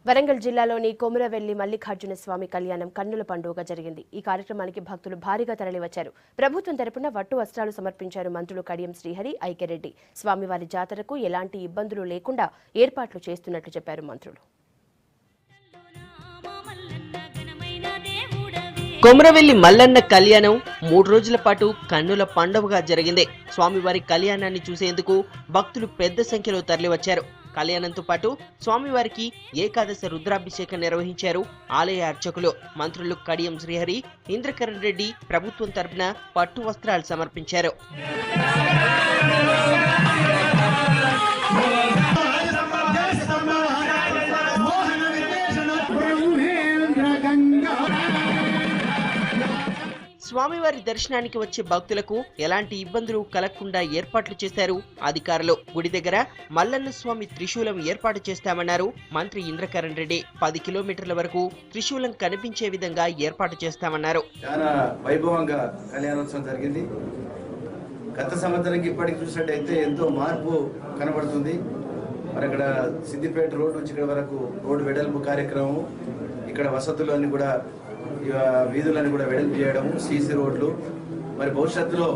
వరంగల్ జిల్లాలోని కొమురవెల్లి మల్లికార్జున స్వామి కళ్యాణం కన్నుల పండుగ జరిగింది. ఈ కార్యక్రమానికి భక్తులు భారీగా తరలివచ్చారు. ప్రభుత్వం తరపున వట్టు వస్త్రాలు సమర్పించారు మంత్రులు కడియం శ్రీహరి, ఐక్యరెడ్డి. స్వామివారి జాతరకు ఎలాంటి ఇబ్బందులు లేకుండా ఏర్పాట్లు చేస్తున్నట్లు చెప్పారు మంత్రులు. కొమురవెల్లి మల్లన్న కళ్యాణం 3 రోజుల పాటు కన్నుల పండుగగా జరిగింది. స్వామివారి కళ్యాణాన్ని చూసేందుకు భక్తులు పెద్ద సంఖ్యలో తరలివచ్చారు. కళ్యాణంతో పాటు స్వామివారికి ఏకాదశ రుద్రాభిషేకం నిర్వహించారు ఆలయ అర్చకులు. మంత్రులు కడియం శ్రీహరి, ఇంద్రకరణ్ రెడ్డి ప్రభుత్వం తరపున పట్టు వస్త్రాలు సమర్పించారు. స్వామివారి దర్శనానికి వచ్చే భక్తులకు ఎలాంటి ఇబ్బందులు కలగకుండా ఏర్పాట్లు చేశారు అధికారులు. గుడి దగ్గర మల్లన్న స్వామి త్రిశూలం ఏర్పాటు చేస్తామన్నారు మంత్రి ఇంద్రకరణ్ రెడ్డి. 10 కిలోమీటర్ల వరకు త్రిశూలం కనిపించే విధంగా ఏర్పాటు చేస్తామన్నారు. చాలా వైభవంగా కళ్యాణోత్సవం జరిగింది. గత సంవత్సరానికి ఇప్పటికి చూసినట్టయితే ఎంతో మార్పు కనబడుతుంది. మరి అక్కడ సిద్దిపేట రోడ్ నుంచి ఇక్కడ వరకు రోడ్డు వెడల్పు కార్యక్రమం, ఇక్కడ వసతులు అన్ని కూడా వీధులను కూడా వెడల్పు చేయడం, సీసీ రోడ్లు. మరి భవిష్యత్తులో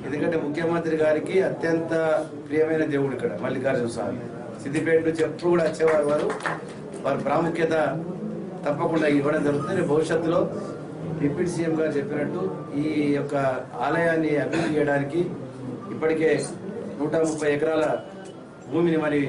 ఎందుకంటే ముఖ్యమంత్రి గారికి అత్యంత ప్రియమైన దేవుడు ఇక్కడ మల్లికార్జున స్వామి. సిద్దిపేట నుంచి ఎప్పుడు కూడా వచ్చేవారు. వారి ప్రాముఖ్యత తప్పకుండా ఇవ్వడం జరుగుతుంది. భవిష్యత్తులో డిప్యూటీ సీఎం గారు చెప్పినట్టు ఈ యొక్క ఆలయాన్ని అభివృద్ధి చేయడానికి ఇప్పటికే 130 ఎకరాల భూమిని మరి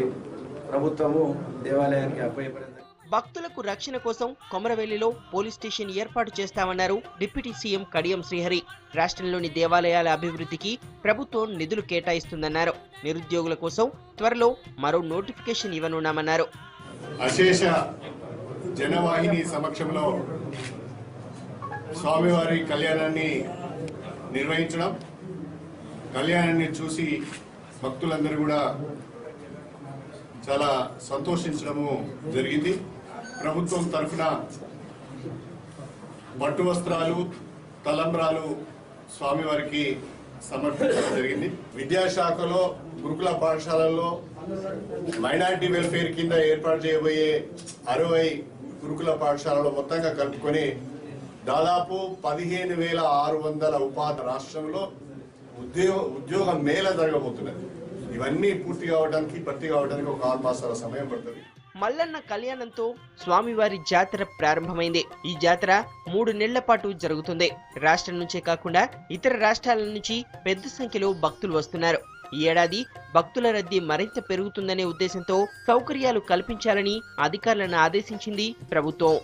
ప్రభుత్వము దేవాలయానికి అప్పగించబడింది. భక్తులకు రక్షణ కోసం కొమరవెల్లిలో పోలీస్ స్టేషన్ ఏర్పాటు చేస్తామన్నారు డిప్యూటీ సీఎం కడియం శ్రీహరి. రాష్ట్రంలోని దేవాలయాల అభివృద్ధికి ప్రభుత్వం నిధులు కేటాయిస్తుందన్నారు. నిరుద్యోగుల కోసం త్వరలో మరో నోటిఫికేషన్ ఇవ్వనున్నామన్నారు. అశేష జనవాహిని సమక్షంలో స్వామివారి కళ్యాణాన్ని నిర్వహించడం, కళ్యాణాన్ని చూసి భక్తులందరూ కూడా చాలా సంతోషించడము జరిగింది. ప్రభుత్వం తరఫున పట్టు వస్త్రాలు, తలంబ్రాలు స్వామివారికి సమర్పించడం జరిగింది. విద్యాశాఖలో గురుకుల పాఠశాలల్లో మైనారిటీ వెల్ఫేర్ కింద ఏర్పాటు చేయబోయే 60 గురుకుల పాఠశాలలో మొత్తంగా కలుపుకొని దాదాపు 15,600 ఉపాధి రాష్ట్రంలో ఉద్యోగ మేళ జరగబోతున్నది. ఇవన్నీ పూర్తి కావడానికి ఒక 6 మాసాల సమయం పడుతుంది. మల్లన్న కళ్యాణంతో స్వామివారి జాతర ప్రారంభమైంది. ఈ జాతర 3 నెలల పాటు జరుగుతుంది. రాష్ట్రం నుంచే కాకుండా ఇతర రాష్ట్రాల నుంచి పెద్ద సంఖ్యలో భక్తులు వస్తున్నారు. ఈ ఏడాది భక్తుల రద్దీ మరింత పెరుగుతుందనే ఉద్దేశంతో సౌకర్యాలు కల్పించాలని అధికారులను ఆదేశించింది ప్రభుత్వం.